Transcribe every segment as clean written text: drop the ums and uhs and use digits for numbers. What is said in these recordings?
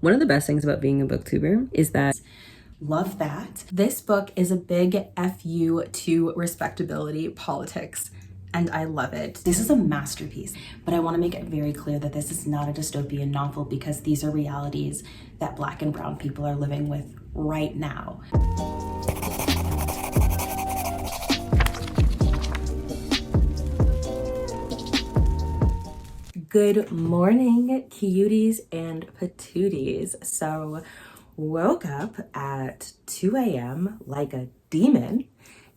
One of the best things about being a booktuber is that Love that. This book is a big FU to respectability politics, and I love it. This is a masterpiece, but I want to make it very clear that this is not a dystopian novel because these are realities that Black and brown people are living with right now. Good morning, cuties and patooties. So, woke up at 2 a.m. like a demon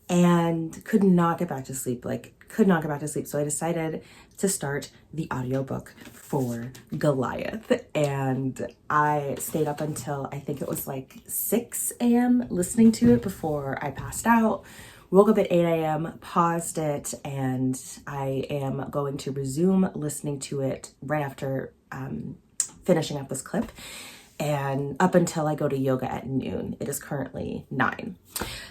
and could not get back to sleep. So I decided to start the audiobook for Goliath. And I stayed up until I think it was like 6 a.m. listening to it before I passed out. Woke up at 8 a.m., paused it, and I am going to resume listening to it right after finishing up this clip, and up until I go to yoga at noon. It is currently 9.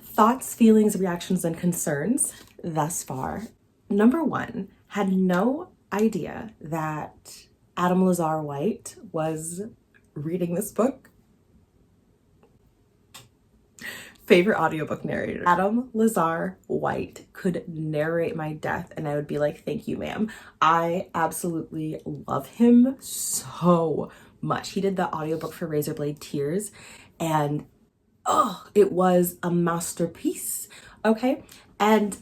Thoughts, feelings, reactions, and concerns thus far. Number 1, had no idea that Adam Lazar White was reading this book. Favorite audiobook narrator. Adam Lazar White could narrate my death and I would be like, thank you, ma'am. I absolutely love him so much. He did the audiobook for Razorblade Tears and it was a masterpiece. Okay. And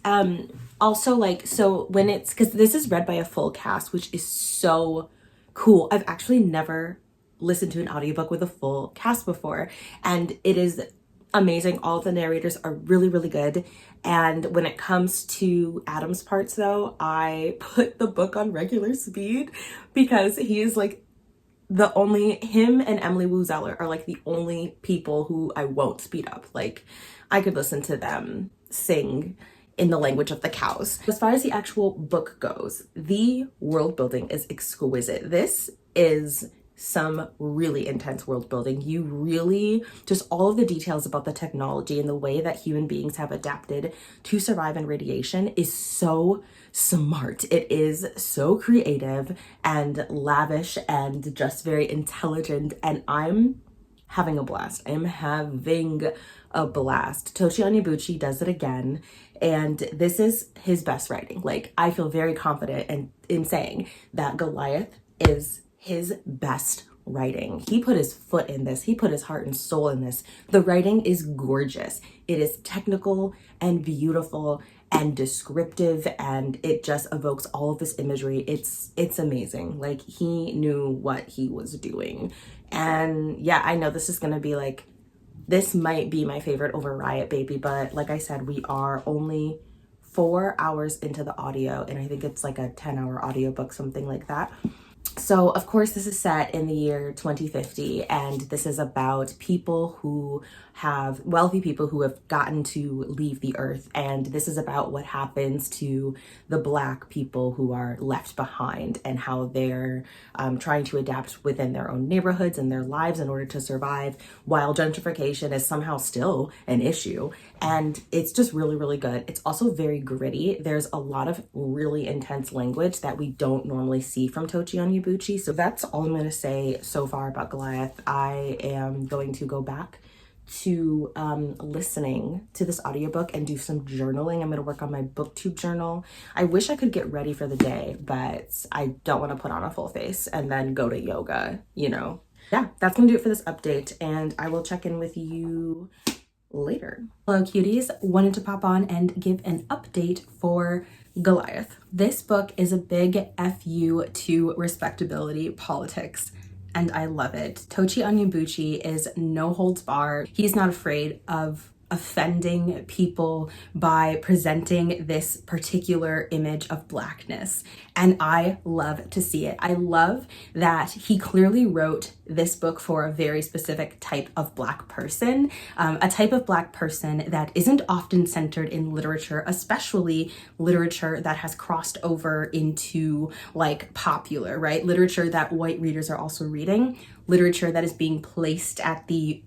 also like, so when it's, because this is read by a full cast, which is so cool. I've actually never listened to an audiobook with a full cast before, and it is amazing. All of the narrators are really, really good. And when it comes to Adam's parts though, I put the book on regular speed because he is like him and Emily Wu Zeller are like the only people who I won't speed up. Like I could listen to them sing in the language of the cows. As far as the actual book goes, the world building is exquisite. This is some really intense world building. You really, just all of the details about the technology and the way that human beings have adapted to survive in radiation is so smart. It is so creative and lavish and just very intelligent, and I'm having a blast. I am having a blast. Tochi Onyebuchi does it again, and this is his best writing. Like, I feel very confident in saying that Goliath is his best writing. He put his foot in this. He put his heart and soul in this. The writing is gorgeous. It is technical and beautiful and descriptive, and it just evokes all of this imagery. It's amazing. Like, he knew what he was doing. And yeah, I know this is gonna be like, this might be my favorite over Riot Baby, but like I said, we are only 4 hours into the audio, and I think it's like a 10-hour audiobook, something like that. So of course this is set in the year 2050, and this is about wealthy people who have gotten to leave the earth, and this is about what happens to the Black people who are left behind and how they're trying to adapt within their own neighborhoods and their lives in order to survive while gentrification is somehow still an issue. And it's just really, really good. It's also very gritty. There's a lot of really intense language that we don't normally see from Tochi Onyebuchi. So that's all I'm going to say so far about Goliath. I am going to go back to listening to this audiobook and do some journaling. I'm going to work on my booktube journal. I wish I could get ready for the day, but I don't want to put on a full face and then go to yoga, you know. Yeah, that's going to do it for this update, and I will check in with you later. Hello cuties, wanted to pop on and give an update for Goliath. This book is a big FU to respectability politics, and I love it. Tochi Onyebuchi is no holds barred. He's not afraid of offending people by presenting this particular image of Blackness, and I love to see it. I love that he clearly wrote this book for a very specific type of Black person, a type of Black person that isn't often centered in literature, especially literature that has crossed over into like popular, right? Literature that white readers are also reading, literature that is being placed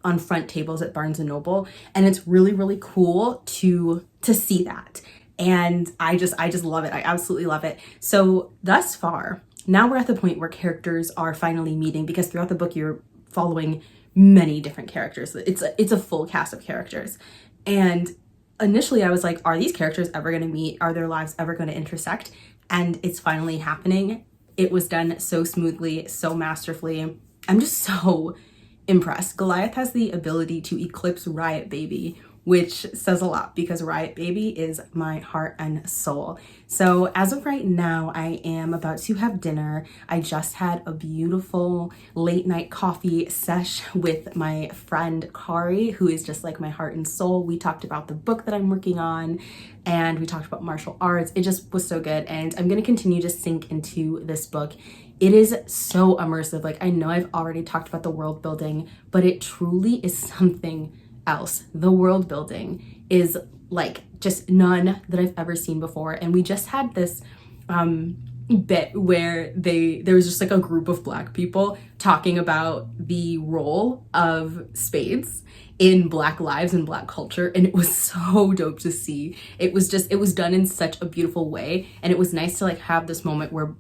on front tables at Barnes and Noble. And it's really, really cool to see that. And I just love it. I absolutely love it. So thus far, now we're at the point where characters are finally meeting, because throughout the book you're following many different characters. It's a full cast of characters. And initially I was like, are these characters ever going to meet? Are their lives ever going to intersect? And it's finally happening. It was done so smoothly, so masterfully. I'm just so impressed. Goliath has the ability to eclipse Riot Baby, which says a lot because Riot Baby is my heart and soul. So as of right now, I am about to have dinner. I just had a beautiful late night coffee sesh with my friend Kari, who is just like my heart and soul. We talked about the book that I'm working on and we talked about martial arts. It just was so good. And I'm going to continue to sink into this book. It is so immersive. Like, I know I've already talked about the world building, but it truly is something else. The world building is like just none that I've ever seen before. And we just had this bit where there was just like a group of Black people talking about the role of spades in Black lives and Black culture, and it was so dope to see. It was done in such a beautiful way, and it was nice to like have this moment where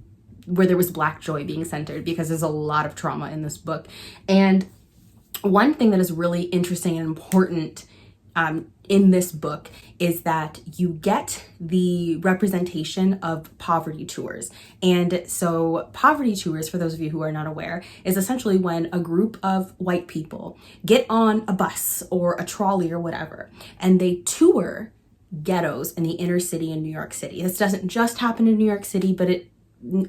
there was Black joy being centered, because there's a lot of trauma in this book. And one thing that is really interesting and important in this book is that you get the representation of poverty tours. And so poverty tours, for those of you who are not aware, is essentially when a group of white people get on a bus or a trolley or whatever, and they tour ghettos in the inner city in New York City. This doesn't just happen in New York City, but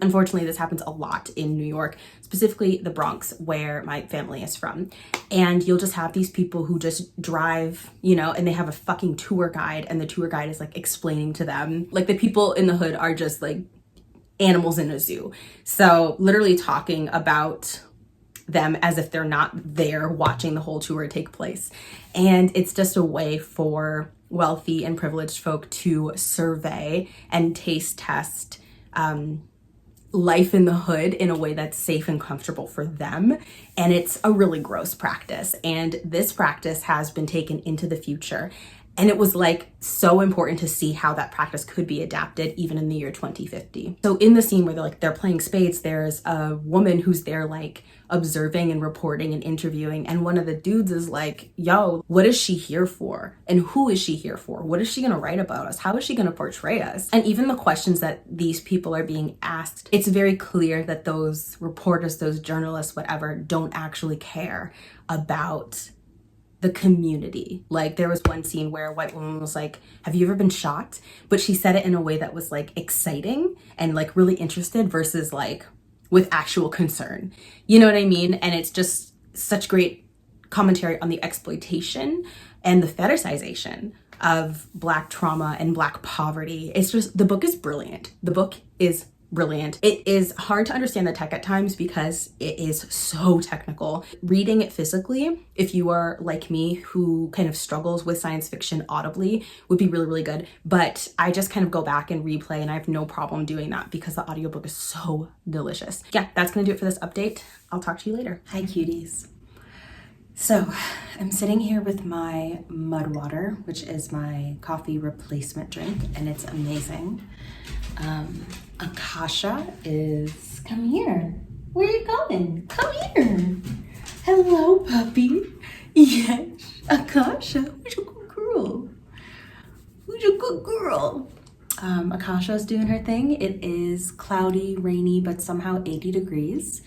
unfortunately, this happens a lot in New York, specifically the Bronx, where my family is from. And you'll just have these people who just drive, you know, and they have a fucking tour guide, and the tour guide is like explaining to them, like the people in the hood are just like animals in a zoo. So literally talking about them as if they're not there watching the whole tour take place. And it's just a way for wealthy and privileged folk to survey and taste test life in the hood in a way that's safe and comfortable for them. And it's a really gross practice. And this practice has been taken into the future. And it was like so important to see how that practice could be adapted even in the year 2050. So in the scene where they're playing spades, there's a woman who's there like observing and reporting and interviewing. And one of the dudes is like, yo, what is she here for? And who is she here for? What is she gonna write about us? How is she gonna portray us? And even the questions that these people are being asked, it's very clear that those reporters, those journalists, whatever, don't actually care about the community. Like, there was one scene where a white woman was like, have you ever been shot? But she said it in a way that was like exciting and like really interested versus like with actual concern. You know what I mean? And it's just such great commentary on the exploitation and the fetishization of Black trauma and Black poverty. It's just, the book is brilliant. The book is brilliant. It is hard to understand the tech at times because it is so technical. Reading it physically, if you are like me who kind of struggles with science fiction audibly, would be really, really good. But I just kind of go back and replay, and I have no problem doing that because the audiobook is so delicious. Yeah, that's gonna do it for this update. I'll talk to you later. Hi cuties. So I'm sitting here with my mud water, which is my coffee replacement drink, and it's amazing. Akasha is, come here. Where are you going? Come here. Hello, puppy. Yes, Akasha, who's your good girl? Who's your good girl? Akasha's doing her thing. It is cloudy, rainy, but somehow 80 degrees.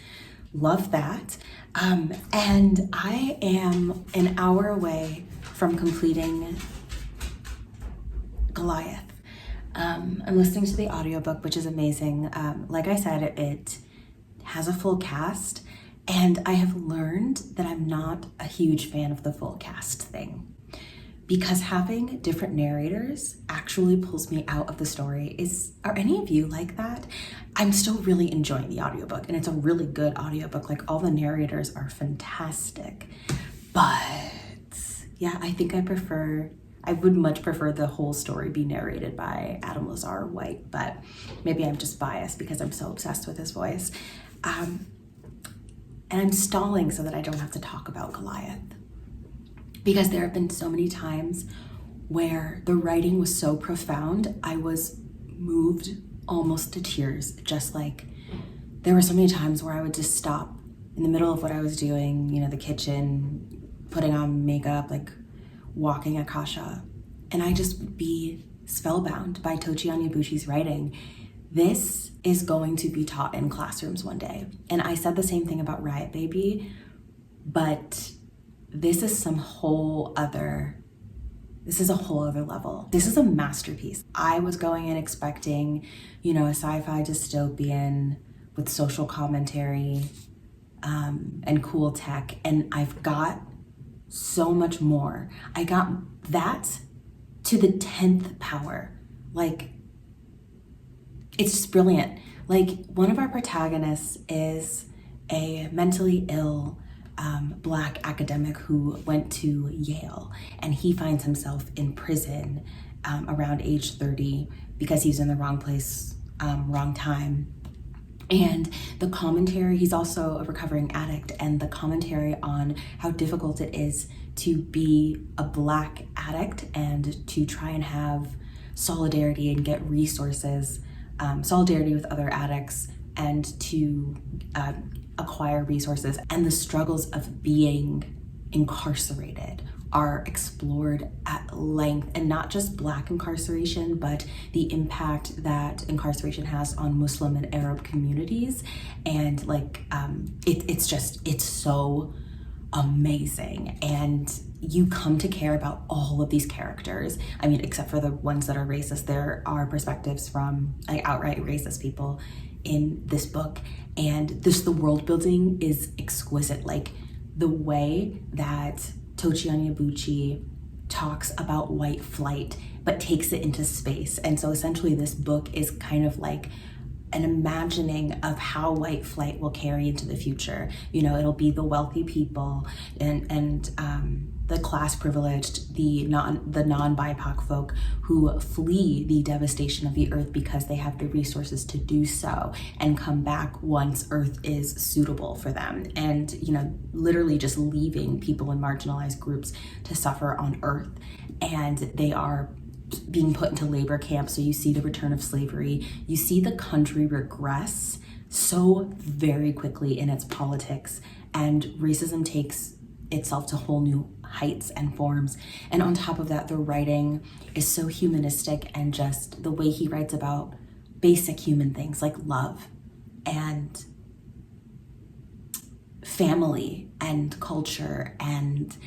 Love that. And I am an hour away from completing Goliath. I'm listening to the audiobook, which is amazing. Like I said, it has a full cast, and I have learned that I'm not a huge fan of the full cast thing, because having different narrators actually pulls me out of the story. Are any of you like that? I'm still really enjoying the audiobook, and it's a really good audiobook. Like, all the narrators are fantastic. But yeah, I think I would much prefer the whole story be narrated by Adam Lazar White, but maybe I'm just biased because I'm so obsessed with his voice. And I'm stalling so that I don't have to talk about Goliath, because there have been so many times where the writing was so profound, I was moved almost to tears. Just like, there were so many times where I would just stop in the middle of what I was doing, you know, the kitchen, putting on makeup, like walking Akasha, and I just would be spellbound by Tochi Onyebuchi's writing. This is going to be taught in classrooms one day. And I said the same thing about Riot Baby, but this is a whole other level. This is a masterpiece. I was going in expecting, you know, a sci-fi dystopian with social commentary and cool tech, and I've got so much more. I got that to the 10th power. Like, it's just brilliant. Like, one of our protagonists is a mentally ill Black academic who went to Yale, and he finds himself in prison around age 30 because he's in the wrong place, wrong time. And the commentary, he's also a recovering addict, and the commentary on how difficult it is to be a Black addict and to try and have solidarity and get resources, solidarity with other addicts, and to acquire resources, and the struggles of being incarcerated are explored at length, and not just Black incarceration, but the impact that incarceration has on Muslim and Arab communities. And like, it's so amazing. And you come to care about all of these characters. I mean, except for the ones that are racist, there are perspectives from like outright racist people in this book. And the world building is exquisite. Like, the way that Tochi Onyebuchi talks about white flight, but takes it into space. And so essentially this book is kind of like an imagining of how white flight will carry into the future. You know, it'll be the wealthy people and the class privileged, the non-BIPOC folk who flee the devastation of the earth because they have the resources to do so and come back once earth is suitable for them. And, you know, literally just leaving people in marginalized groups to suffer on earth. And they are being put into labor camps. So you see the return of slavery. You see the country regress so very quickly in its politics, and racism takes itself to whole new heights and forms. And on top of that, the writing is so humanistic, and just the way he writes about basic human things like love and family and culture and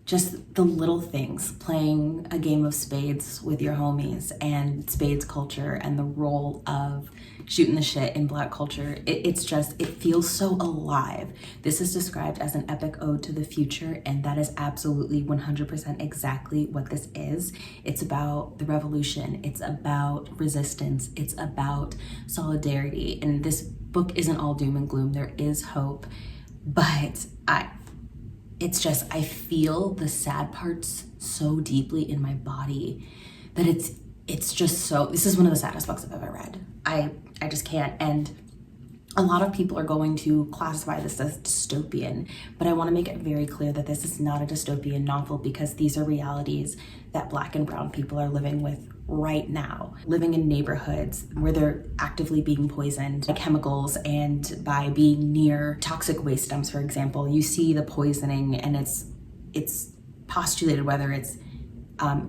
just the little things, playing a game of spades with your homies, and spades culture and the role of shooting the shit in Black culture. It feels so alive. This is described as an epic ode to the future, and that is absolutely 100% exactly what this is. It's about the revolution. It's about resistance. It's about solidarity. And this book isn't all doom and gloom. There is hope, but I feel the sad parts so deeply in my body that it's just so, this is one of the saddest books I've ever read. I just can't. And a lot of people are going to classify this as dystopian, but I want to make it very clear that this is not a dystopian novel, because these are realities that Black and brown people are living with right now, living in neighborhoods where they're actively being poisoned by chemicals and by being near toxic waste dumps, for example. You see the poisoning, and it's postulated whether it's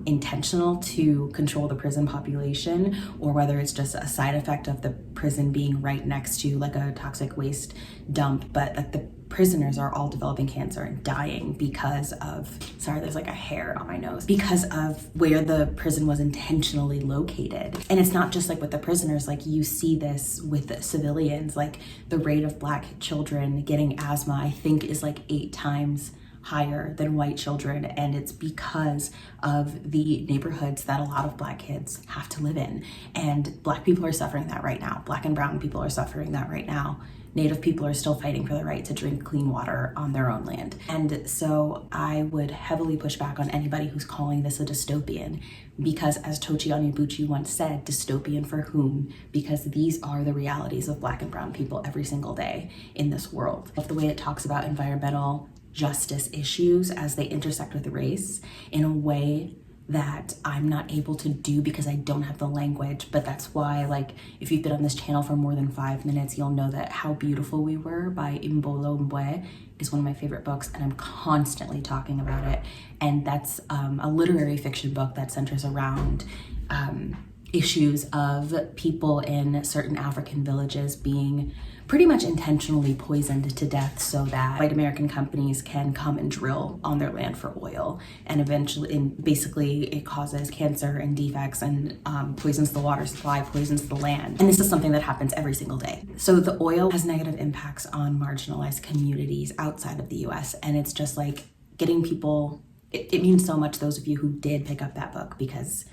intentional to control the prison population, or whether it's just a side effect of the prison being right next to like a toxic waste dump. But like, the prisoners are all developing cancer and dying because of, sorry, there's like a hair on my nose, because of where the prison was intentionally located. And it's not just like with the prisoners, like you see this with the civilians. Like, the rate of Black children getting asthma, I think, is like 8 times higher than white children, and it's because of the neighborhoods that a lot of Black kids have to live in. And Black people are suffering that right now. Black and brown people are suffering that right now. Native people are still fighting for the right to drink clean water on their own land. And so I would heavily push back on anybody who's calling this a dystopian, because as Tochi Onyebuchi once said, dystopian for whom? Because these are the realities of Black and brown people every single day in this world. The way it talks about environmental justice issues as they intersect with race in a way that I'm not able to do because I don't have the language. But that's why, like, if you've been on this channel for more than 5 minutes, you'll know that How Beautiful We Were by Imbolo Mbwe is one of my favorite books, and I'm constantly talking about it. And that's a literary fiction book that centers around issues of people in certain African villages being pretty much intentionally poisoned to death so that white American companies can come and drill on their land for oil. And eventually, basically it causes cancer and defects and poisons the water supply, poisons the land. And this is something that happens every single day. So the oil has negative impacts on marginalized communities outside of the US. And it's just like getting people, it means so much, those of you who did pick up that book, because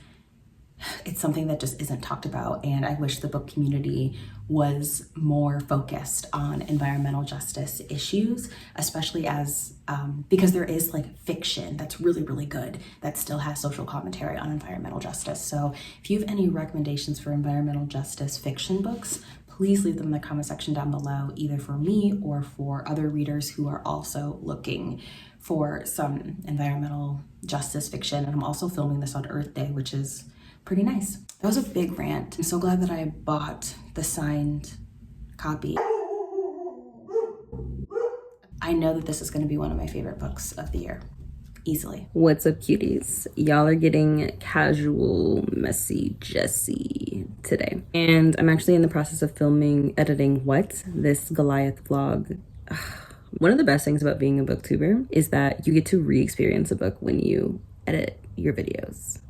it's something that just isn't talked about. And I wish the book community was more focused on environmental justice issues, especially as because there is like fiction that's really, really good that still has social commentary on environmental justice. So if you have any recommendations for environmental justice fiction books, please leave them in the comment section down below, either for me or for other readers who are also looking for some environmental justice fiction. And I'm also filming this on Earth Day, which is pretty nice. That was a big rant. I'm so glad that I bought the signed copy. I know that this is going to be one of my favorite books of the year, easily. What's up, cuties? Y'all are getting casual, messy, Jessie today. And I'm actually in the process of editing this Goliath vlog. One of the best things about being a booktuber is that you get to re-experience a book when you edit your videos.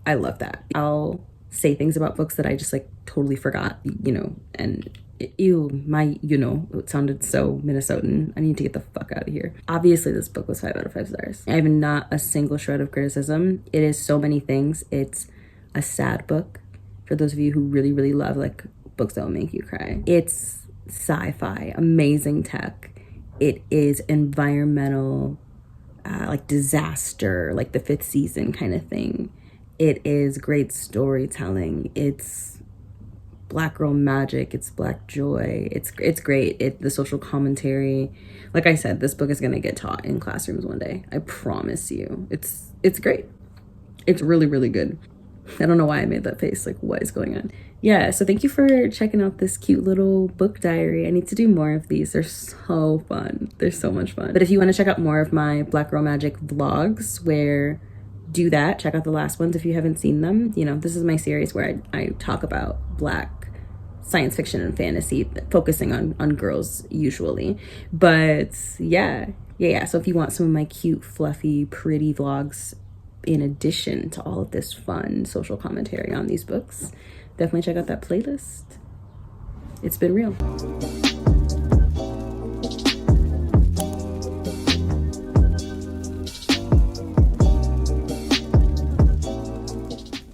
I love that. I'll say things about books that I just like totally forgot, and it sounded so Minnesotan. I need to get the fuck out of here. Obviously, this book was 5 out of 5 stars. I have not a single shred of criticism. It is so many things. It's a sad book for those of you who really, really love like books that will make you cry. It's sci-fi, amazing tech. It is environmental, like disaster, like the 5th season kind of thing. It is great storytelling. It's Black girl magic. It's Black joy. It's great. The social commentary. Like I said, this book is gonna get taught in classrooms one day. I promise you. It's great. It's really, really good. I don't know why I made that face. Like, what is going on? Yeah, so thank you for checking out this cute little book diary. I need to do more of these. They're so fun. They're so much fun. But if you want to check out more of my Black girl magic vlogs, do that. Check out the last ones if you haven't seen them. This is my series where I talk about Black science fiction and fantasy, focusing on girls usually. But yeah. So if you want some of my cute, fluffy, pretty vlogs in addition to all of this fun social commentary on these books, definitely check out that playlist. It's been real.